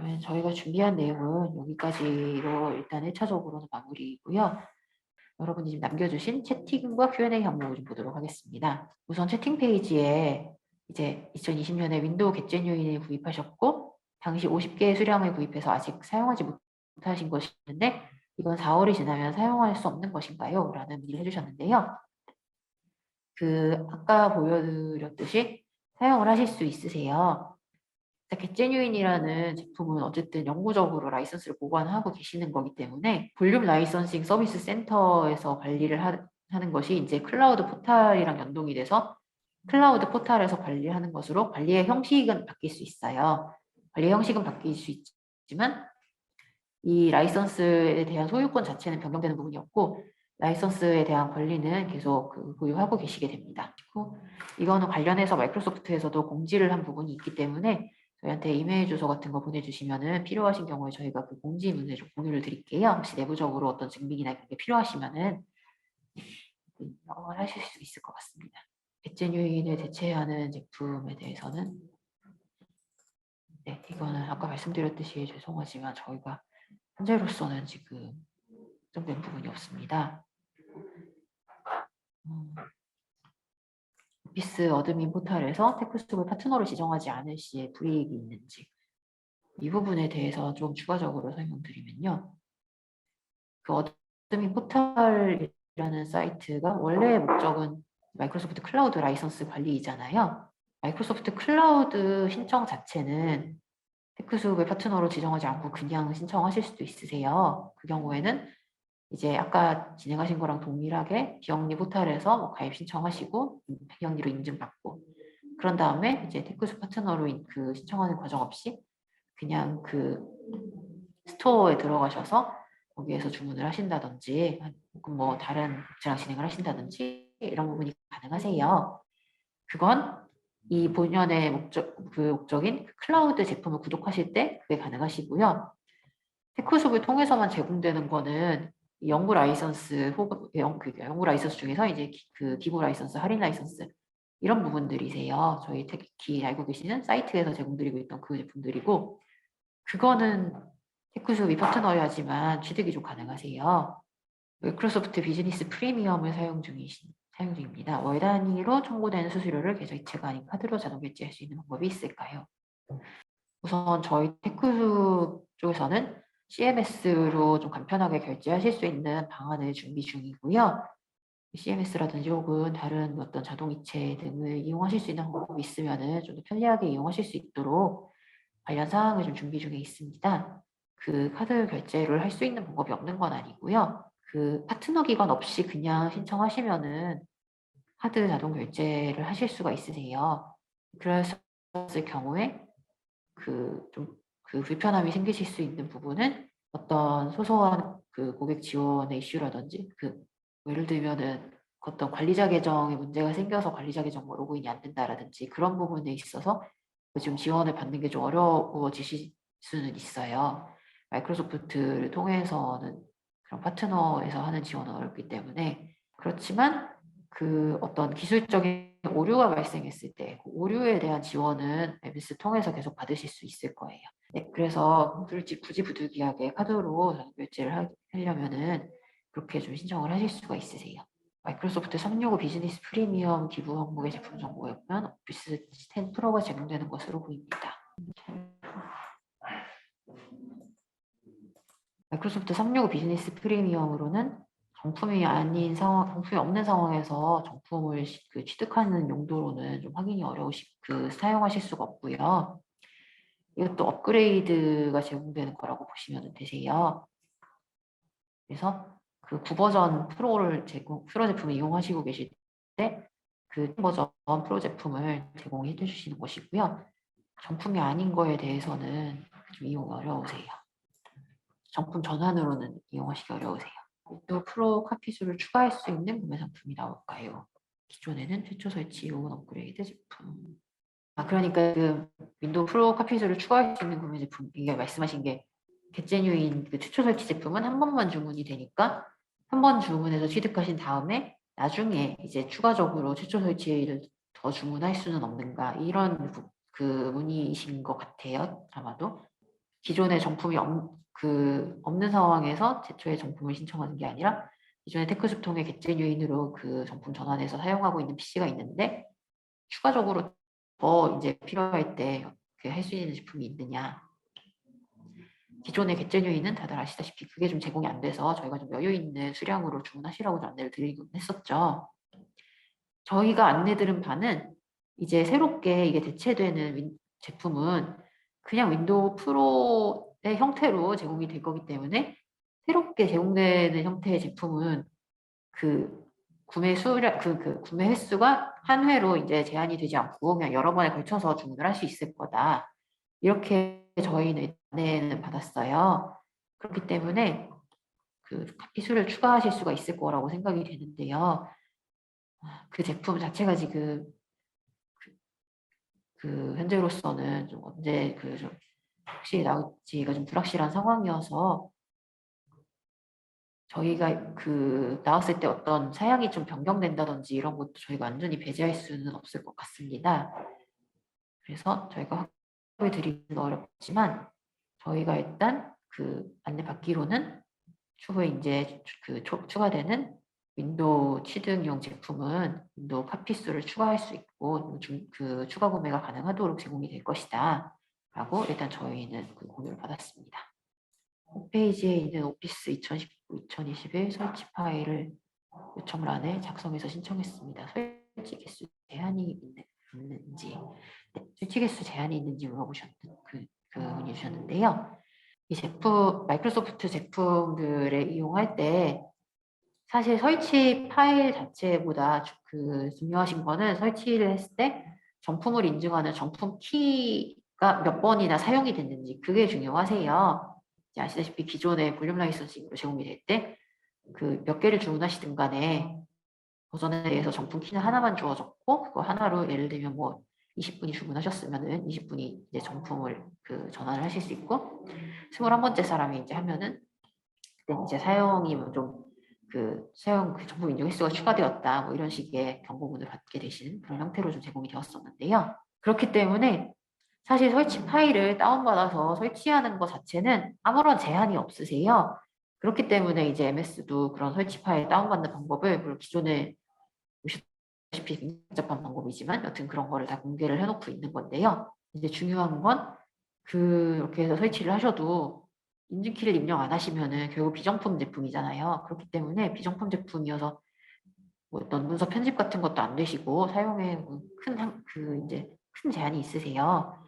그러면 저희가 준비한 내용은 여기까지로 일단 1차적으로는 마무리이고요. 여러분이 지금 남겨주신 채팅과 Q&A 항목을 좀 보도록 하겠습니다. 우선 채팅 페이지에 이제 2020년에 윈도우 겟젠 요인을 구입하셨고 당시 50개의 수량을 구입해서 아직 사용하지 못하신 것이 있는데 이건 4월이 지나면 사용할 수 없는 것인가요? 라는 문의를 해주셨는데요. 아까 보여드렸듯이 사용을 하실 수 있으세요. 겟제뉴인이라는 제품은 어쨌든 영구적으로 라이선스를 보관하고 계시는 거기 때문에 볼륨 라이선싱 서비스 센터에서 관리를 하는 것이 이제 클라우드 포탈이랑 연동이 돼서 클라우드 포탈에서 관리하는 것으로 관리의 형식은 바뀔 수 있어요. 관리의 형식은 바뀔 수 있지만 이 라이선스에 대한 소유권 자체는 변경되는 부분이 없고 라이선스에 대한 권리는 계속 보유하고 계시게 됩니다. 이거는 관련해서 마이크로소프트에서도 공지를 한 부분이 있기 때문에 저희한테 이메일 주소 같은 거 보내주시면은 필요하신 경우에 저희가 그 공지문을 좀 공유를 드릴게요. 혹시 내부적으로 어떤 증빙이나 이런 게 필요하시면은 하실 수 있을 것 같습니다. 겟제뉴인을 대체하는 제품에 대해서는 네, 이거는 아까 말씀드렸듯이 죄송하지만 저희가 현재로서는 지금 걱정된 부분이 없습니다. 오피스 어드민 포탈에서 테크스토브 파트너를 지정하지 않을 시에 불이익이 있는지 이 부분에 대해서 좀 추가적으로 설명드리면요. 어드민 포탈이라는 사이트가 원래의 목적은 마이크로소프트 클라우드 라이선스 관리이잖아요. 마이크로소프트 클라우드 신청 자체는 테크스토브의 파트너로 지정하지 않고 그냥 신청하실 수도 있으세요. 그 경우에는 이제 아까 진행하신 거랑 동일하게 비영리 포탈에서 뭐 가입 신청하시고 비영리로 인증받고 그런 다음에 이제 테크스 파트너로 신청하는 과정 없이 그냥 스토어에 들어가셔서 거기에서 주문을 하신다든지 혹은 뭐 다른 업체랑 진행을 하신다든지 이런 부분이 가능하세요. 그건 이 본연의 목적인 클라우드 제품을 구독하실 때 그게 가능하시고요. 테크숲을 통해서만 제공되는 거는 연구 라이선스 혹은 연구 라이선스 중에서 이제 기부 라이선스, 할인 라이선스 이런 부분들이세요. 저희 특히 알고 계시는 사이트에서 제공드리고 있던 그 제품들이고 그거는 테크숲이 파트너여야지만 취득이 좀 가능하세요. 마이크로소프트 비즈니스 프리미엄을 사용 중입니다. 월 단위로 청구되는 수수료를 계좌이체가 아닌 카드로 자동 결제할 수 있는 방법이 있을까요? 우선 저희 테크숲 쪽에서는 CMS로 좀 간편하게 결제하실 수 있는 방안을 준비 중이고요. CMS라든지 혹은 다른 어떤 자동이체 등을 이용하실 수 있는 방법이 있으면 좀 더 편리하게 이용하실 수 있도록 관련 사항을 좀 준비 중에 있습니다. 카드 결제를 할 수 있는 방법이 없는 건 아니고요. 파트너 기관 없이 그냥 신청하시면은 카드 자동 결제를 하실 수가 있으세요. 그랬을 경우에 불편함이 생기실 수 있는 부분은 어떤 소소한 고객 지원의 이슈라든지 예를 들면은 어떤 관리자 계정에 문제가 생겨서 관리자 계정 로그인이 안 된다라든지 그런 부분에 있어서 좀 지원을 받는 게 좀 어려워지실 수는 있어요. 마이크로소프트를 통해서는 그런 파트너에서 하는 지원은 어렵기 때문에 그렇지만 어떤 기술적인 오류가 발생했을 때 오류에 대한 지원은 앱스 통해서 계속 받으실 수 있을 거예요. 네, 그래서 굳이 부득이하게 카드로 결제를 하려면은 그렇게 좀 신청을 하실 수가 있으세요. 마이크로소프트 365 비즈니스 프리미엄 기부 항목의 제품 정보였면 오피스 10 프로가 제공되는 것으로 보입니다. 마이크로소프트 365 비즈니스 프리미엄으로는 정품이 없는 상황에서 정품을 취득하는 용도로는 좀 확인이 사용하실 수가 없고요. 이것도 업그레이드가 제공되는 거라고 보시면 되세요. 그래서 9버전 프로 제품을 이용하시고 계실 때 버전 프로 제품을 제공해 주시는 것이고요. 정품이 아닌 거에 대해서는 좀 이용 어려우세요. 정품 전환으로는 이용하시기 어려우세요. 윈도우 프로 카피수를 추가할 수 있는 구매 상품이 나올까요? 기존에는 최초 설치 혹은 업그레이드 제품. 그러니까 윈도우 프로 카피수를 추가할 수 있는 구매 제품, 이게 말씀하신 게 겟제뉴인 최초 설치 제품은 한 번만 주문이 되니까 한 번 주문해서 취득하신 다음에 나중에 이제 추가적으로 최초 설치를 더 주문할 수는 없는가 이런 문의이신 것 같아요. 아마도. 기존의 정품이 없는 상황에서 제초의 정품을 신청하는 게 아니라 기존의 테크숲 통해 겟젠 요인으로 그 정품 전환해서 사용하고 있는 PC가 있는데 추가적으로 더 이제 필요할 때 할 수 있는 제품이 있느냐. 기존의 겟젠 요인은 다들 아시다시피 그게 좀 제공이 안 돼서 저희가 좀 여유 있는 수량으로 주문하시라고 좀 안내를 드리곤 했었죠. 저희가 안내 들은 바는 이제 새롭게 이게 대체되는 제품은 그냥 윈도우 프로의 형태로 제공이 될 거기 때문에 새롭게 제공되는 형태의 제품은 그 구매 수량, 구매 횟수가 한 회로 이제 제한이 되지 않고 그냥 여러 번에 걸쳐서 주문을 할 수 있을 거다. 이렇게 저희는 안내는 받았어요. 그렇기 때문에 그 카피 수를 추가하실 수가 있을 거라고 생각이 되는데요. 그 제품 자체가 지금 현재로서는 좀 언제 좀 확실히 나올지가 좀 불확실한 상황이어서 저희가 나왔을 때 어떤 사양이 좀 변경된다든지 이런 것도 저희가 완전히 배제할 수는 없을 것 같습니다. 그래서 저희가 확보해 드리기는 어렵지만 저희가 일단 안내 받기로는 추후에 이제 추가되는 윈도우 취득용 제품은 윈도우 카피수를 추가할 수 있고 추가 구매가 가능하도록 제공이 될 것이다 라고 일단 저희는 공유를 받았습니다. 홈페이지에 있는 오피스 2019-2021 설치 파일을 요청란에 작성해서 신청했습니다. 설치 개수 제한이 있는지, 설치 개수 제한이 있는지 물어보셨던 문의 주셨는데요. 이 마이크로소프트 제품들을 이용할 때 사실 설치 파일 자체보다 중요하신 거는 설치를 했을 때 정품을 인증하는 정품 키가 몇 번이나 사용이 됐는지 그게 중요하세요. 이제 아시다시피 기존의 볼륨 라이선싱으로 제공이 될 때 몇 개를 주문하시든 간에 버전에 대해서 정품 키는 하나만 주어졌고 그거 하나로 예를 들면 뭐 20분이 주문하셨으면은 20분이 이제 정품을 전환을 하실 수 있고 21번째 사람이 이제 하면은 그때 이제 사용이 사용 정품 인증 횟수가 추가되었다 뭐 이런 식의 경고문을 받게 되시는 그런 형태로 좀 제공이 되었었는데요. 그렇기 때문에 사실 설치 파일을 다운받아서 설치하는 것 자체는 아무런 제한이 없으세요. 그렇기 때문에 이제 MS도 그런 설치 파일 다운받는 방법을 물론 기존에 보시다시피 굉장히 복잡한 방법이지만 여튼 그런 거를 다 공개를 해놓고 있는 건데요. 이제 중요한 건 그렇게 해서 설치를 하셔도 인증키를 입력 안 하시면은 결국 비정품 제품이잖아요. 그렇기 때문에 비정품 제품이어서 뭐 어떤 문서 편집 같은 것도 안 되시고 사용에 이제 큰 제한이 있으세요.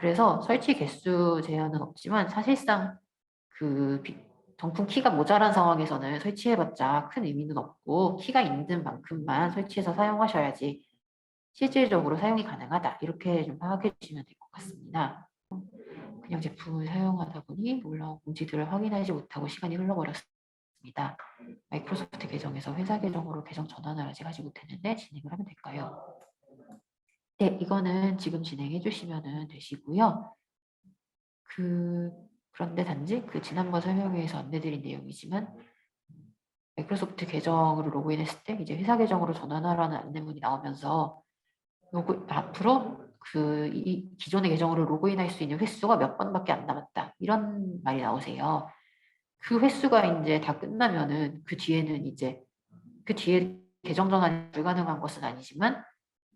그래서 설치 개수 제한은 없지만 사실상 정품 키가 모자란 상황에서는 설치해봤자 큰 의미는 없고 키가 있는 만큼만 설치해서 사용하셔야지 실질적으로 사용이 가능하다. 이렇게 좀 파악해 주시면 될 것 같습니다. 그냥 제품을 사용하다 보니 올라온 공지들을 확인하지 못하고 시간이 흘러버렸습니다. 마이크로소프트 계정에서 회사 계정으로 계정 전환을 아직 하지 못했는데 진행을 하면 될까요? 네, 이거는 지금 진행해 주시면 되시고요. 그런데 단지 지난번 설명회에서 안내드린 내용이지만 마이크로소프트 계정으로 로그인했을 때 이제 회사 계정으로 전환하라는 안내문이 나오면서 앞으로 이 기존의 계정으로 로그인할 수 있는 횟수가 몇 번밖에 안 남았다. 이런 말이 나오세요. 그 횟수가 이제 다 끝나면은 그 뒤에 계정 전환이 불가능한 것은 아니지만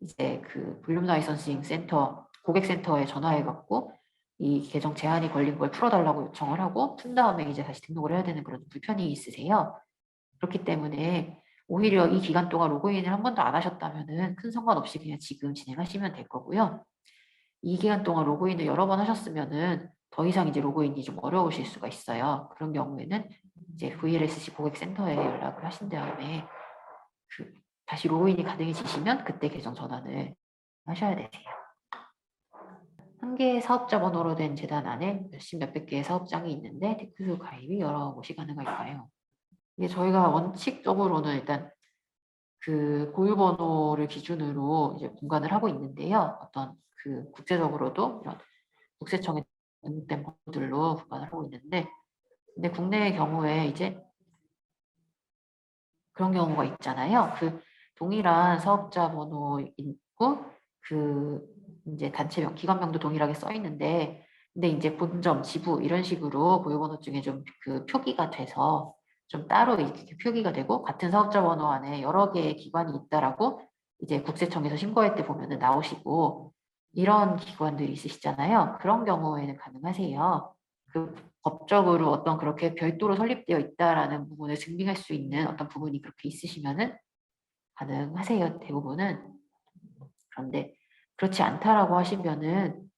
이제 볼륨 라이선싱 센터 고객센터에 전화해 갖고 이 계정 제한이 걸린 걸 풀어달라고 요청을 하고 푼 다음에 이제 다시 등록을 해야 되는 그런 불편이 있으세요. 그렇기 때문에 오히려 이 기간 동안 로그인을 한 번도 안 하셨다면은 큰 상관없이 그냥 지금 진행하시면 될 거고요. 이 기간 동안 로그인을 여러 번 하셨으면은 더 이상 이제 로그인이 좀 어려우실 수가 있어요. 그런 경우에는 이제 VLSC 고객센터에 연락을 하신 다음에 다시 로그인이 가능해지시면 그때 계정 전환을 하셔야 되세요. 한 개의 사업자 번호로 된 재단 안에 몇백 개의 사업장이 있는데 테크수 가입이 여러 곳이 가능할까요? 이게 저희가 원칙적으로는 일단 고유번호를 기준으로 이제 분간을 하고 있는데요. 어떤 국제적으로도 이런 국세청에 등록된 번호들로 분간을 하고 있는데, 근데 국내의 경우에 이제 그런 경우가 있잖아요. 동일한 사업자 번호 있고 이제 단체명, 기관명도 동일하게 써 있는데 근데 이제 본점, 지부 이런 식으로 고유번호증에 좀 그 표기가 돼서 좀 따로 이렇게 표기가 되고 같은 사업자 번호 안에 여러 개의 기관이 있다라고 이제 국세청에서 신고할 때 보면은 나오시고 이런 기관들이 있으시잖아요. 그런 경우에는 가능하세요. 그 법적으로 어떤 그렇게 별도로 설립되어 있다라는 부분을 증빙할 수 있는 어떤 부분이 그렇게 있으시면은 가능하세요. 대부분은. 그런데 그렇지 않다라고 하시면은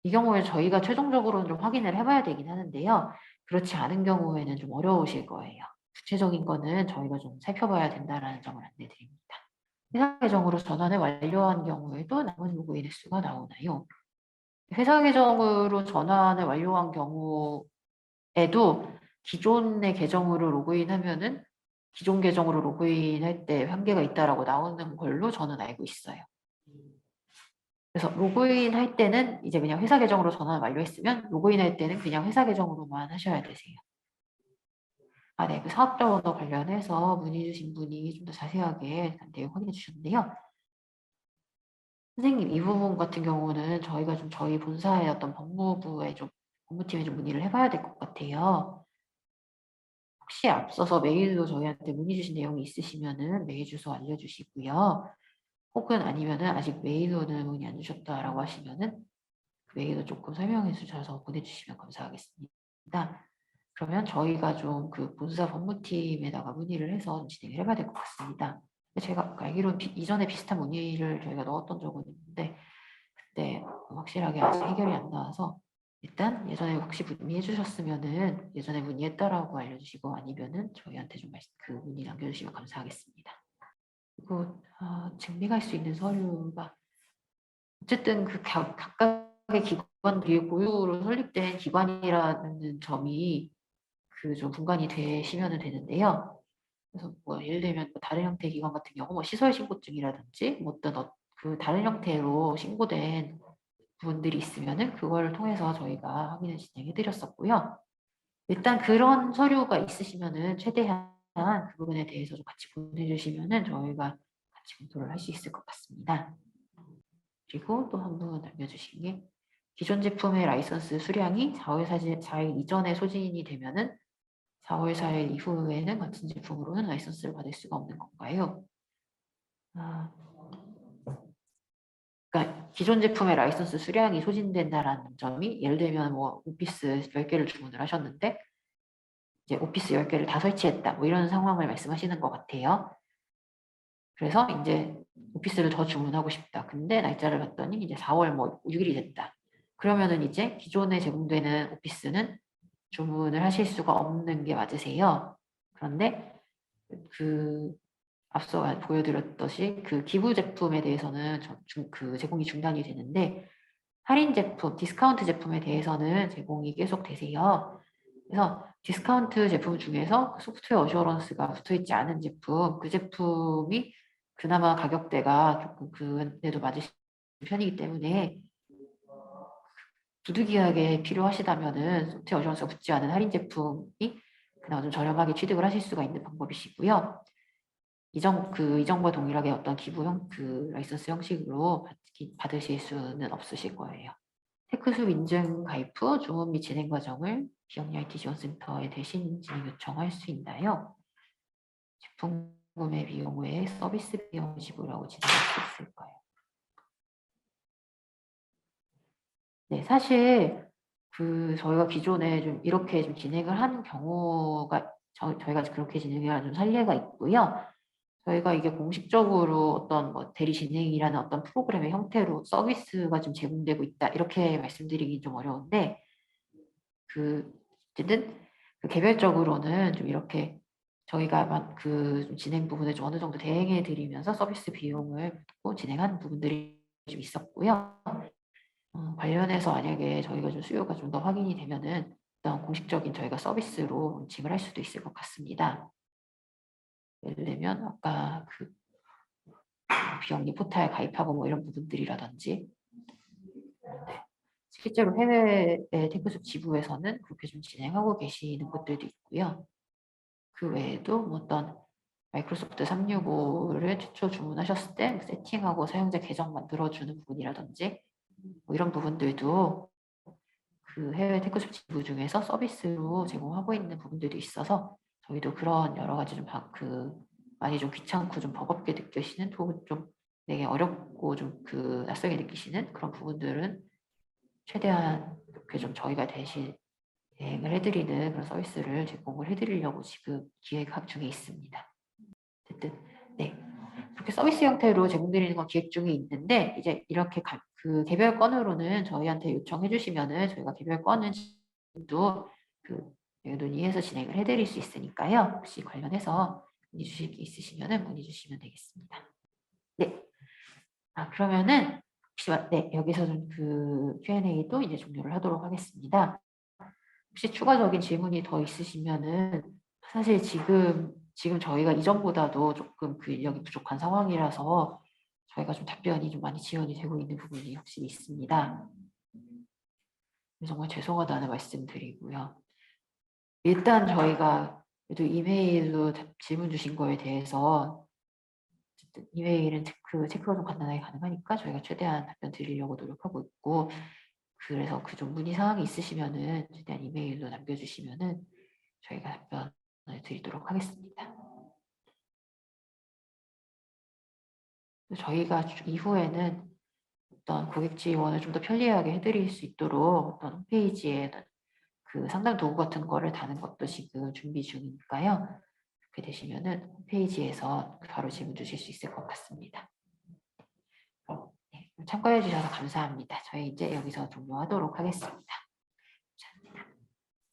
이 경우에 저희가 최종적으로는 좀 확인을 해봐야 되긴 하는데요. 그렇지 않은 경우에는 좀 어려우실 거예요. 구체적인 거는 저희가 좀 살펴봐야 된다라는 점을 안내드립니다. 회사 계정으로 전환을 완료한 경우에도 남은 로그인 횟수가 나오나요? 회사 계정으로 전환을 완료한 경우에도 기존의 계정으로 로그인하면은 기존 계정으로 로그인할 때 한계가 있다라고 나오는 걸로 저는 알고 있어요. 그래서 로그인 할 때는 이제 그냥 회사 계정으로 전환 완료했으면 로그인 할 때는 그냥 회사 계정으로만 하셔야 되세요. 아, 네. 그 사업자 번호 관련해서 문의 주신 분이 좀 더 자세하게 내용 확인해 주셨는데요. 선생님, 이 부분 같은 경우는 저희가 좀 저희 본사의 어떤 법무팀에 좀 문의를 해봐야 될 것 같아요. 혹시 앞서서 메일로 저희한테 문의 주신 내용이 있으시면은 메일 주소 알려주시고요. 혹은 아니면은 아직 메일로는 문의 안 주셨다라고 하시면은 그 메일로 조금 설명해 주셔서 보내주시면 감사하겠습니다. 그러면 저희가 좀 그 본사 법무팀에다가 문의를 해서 좀 진행을 해봐야 될 것 같습니다. 제가 알기로는 이전에 비슷한 문의를 저희가 넣었던 적은 있는데 그때 확실하게 아직 해결이 안 나와서 일단 예전에 혹시 문의해 주셨으면은 예전에 문의했다라고 알려주시고 아니면은 저희한테 좀 그 문의 남겨주시면 감사하겠습니다. 그리고 증빙할 수 있는 서류가 어쨌든 그 각각의 기관들이 고유로 설립된 기관이라는 점이 그 좀 분간이 되시면 되는데요. 그래서 뭐 예를 들면 뭐 다른 형태의 기관 같은 경우 뭐 시설 신고증이라든지 뭐 어떤 그 다른 형태로 신고된 부분들이 있으면은 그걸 통해서 저희가 확인을 진행해 드렸었고요. 일단 그런 서류가 있으시면은 최대한 그 부분에 대해서 좀 같이 보내주시면은 저희가 같이 검토를 할 수 있을 것 같습니다. 그리고 또 한 분 알려주신 게 기존 제품의 라이선스 수량이 4월 4일 이전에 소진이 되면은 4월 4일 이후에는 같은 제품으로는 라이선스를 받을 수가 없는 건가요? 아, 그러니까 기존 제품의 라이선스 수량이 소진된다라는 점이 예를 들면 뭐 오피스 10개를 주문을 하셨는데 이제 오피스 10개를 다 설치했다 뭐 이런 상황을 말씀하시는 것 같아요. 그래서 이제 오피스를 더 주문하고 싶다. 근데 날짜를 봤더니 이제 4월 뭐 6일이 됐다. 그러면은 이제 기존에 제공되는 오피스는 주문을 하실 수가 없는 게 맞으세요. 그런데 그 앞서 보여드렸듯이 그 기부 제품에 대해서는 그 제공이 중단이 되는데 할인 제품, 디스카운트 제품에 대해서는 제공이 계속 되세요. 그래서 디스카운트 제품 중에서 소프트웨어 어슈어런스가 붙어있지 않은 제품, 그 제품이 그나마 가격대가 조금 그래도 맞으시는 편이기 때문에 부득이하게 필요하시다면은 소프트웨어 어슈어런스가 붙지 않은 할인 제품이 그나마 좀 저렴하게 취득을 하실 수가 있는 방법이시고요. 이전과 동일하게 어떤 그 라이선스 형식으로 받으실 수는 없으실 거예요. 테크숲 인증 가입 후 주문 및 진행 과정을 기업 IT 지원센터에 대신 진행 요청할 수 있나요? 제품 구매 비용 외에 서비스 비용 지불하고 진행할 수 있을까요? 네, 사실 그 저희가 기존에 좀 이렇게 좀 진행을 하는 경우가 저희가 그렇게 진행을 하는 좀 선례가 있고요. 저희가 이게 공식적으로 어떤 뭐 대리 진행이라는 어떤 프로그램의 형태로 서비스가 좀 제공되고 있다 이렇게 말씀드리기 좀 어려운데 그 어쨌든 그 개별적으로는 좀 이렇게 저희가 그 진행 부분을 좀 어느 정도 대행해 드리면서 서비스 비용을 묻고 진행하는 부분들이 좀 있었고요. 관련해서 만약에 저희가 좀 수요가 좀 더 확인이 되면은 어떤 공식적인 저희가 서비스로 론칭을 할 수도 있을 것 같습니다. 예를 들면 아까 그 비영리 포탈 가입하고 뭐 이런 부분들이라든지 네. 실제로 해외의 테크숲 지부에서는 그렇게 좀 진행하고 계시는 곳들도 있고요. 그 외에도 뭐 어떤 마이크로소프트 365를 최초 주문하셨을 때 세팅하고 사용자 계정 만들어주는 부분이라든지 뭐 이런 부분들도 그 해외 테크숍 지부 중에서 서비스로 제공하고 있는 부분들도 있어서 저희도 그런 여러 가지 좀 많이 좀 귀찮고 좀 버겁게 느끼시는 혹은 좀 되게 어렵고 좀 낯설게 느끼시는 그런 부분들은 최대한 이렇게 좀 저희가 대신 대행을 해드리는 그런 서비스를 제공을 해드리려고 지금 기획 중에 있습니다. 어쨌든 네, 그렇게 서비스 형태로 제공드리는 건 기획 중에 있는데 이제 이렇게 그 개별 건으로는 저희한테 요청해 주시면은 저희가 개별 건은 도 논의해서 진행을 해드릴 수 있으니까요. 혹시 관련해서 문의 주실 게 있으시면은 문의 주시면 되겠습니다. 네. 그러면은 혹시 네, 여기서 좀 Q&A도 이제 종료를 하도록 하겠습니다. 혹시 추가적인 질문이 더 있으시면은 사실 지금 저희가 이전보다도 조금 인력이 부족한 상황이라서 저희가 좀 답변이 좀 많이 지연이 되고 있는 부분이 확실히 있습니다. 정말 죄송하다는 말씀 드리고요. 일단 저희가 그래도 이메일로 질문 주신 거에 대해서 이메일은 체크가 좀 간단하게 가능하니까 저희가 최대한 답변 드리려고 노력하고 있고 그래서 좀 문의 사항이 있으시면은 최대한 이메일로 남겨주시면은 저희가 답변을 드리도록 하겠습니다. 저희가 이후에는 어떤 고객 지원을 좀 더 편리하게 해드릴 수 있도록 어떤 홈페이지에는 상담 도구 같은 거를 다는 것도 지금 준비 중이니까요. 그렇게 되시면은 홈페이지에서 바로 질문 주실 수 있을 것 같습니다. 네, 참고해 주셔서 감사합니다. 저희 이제 여기서 종료하도록 하겠습니다.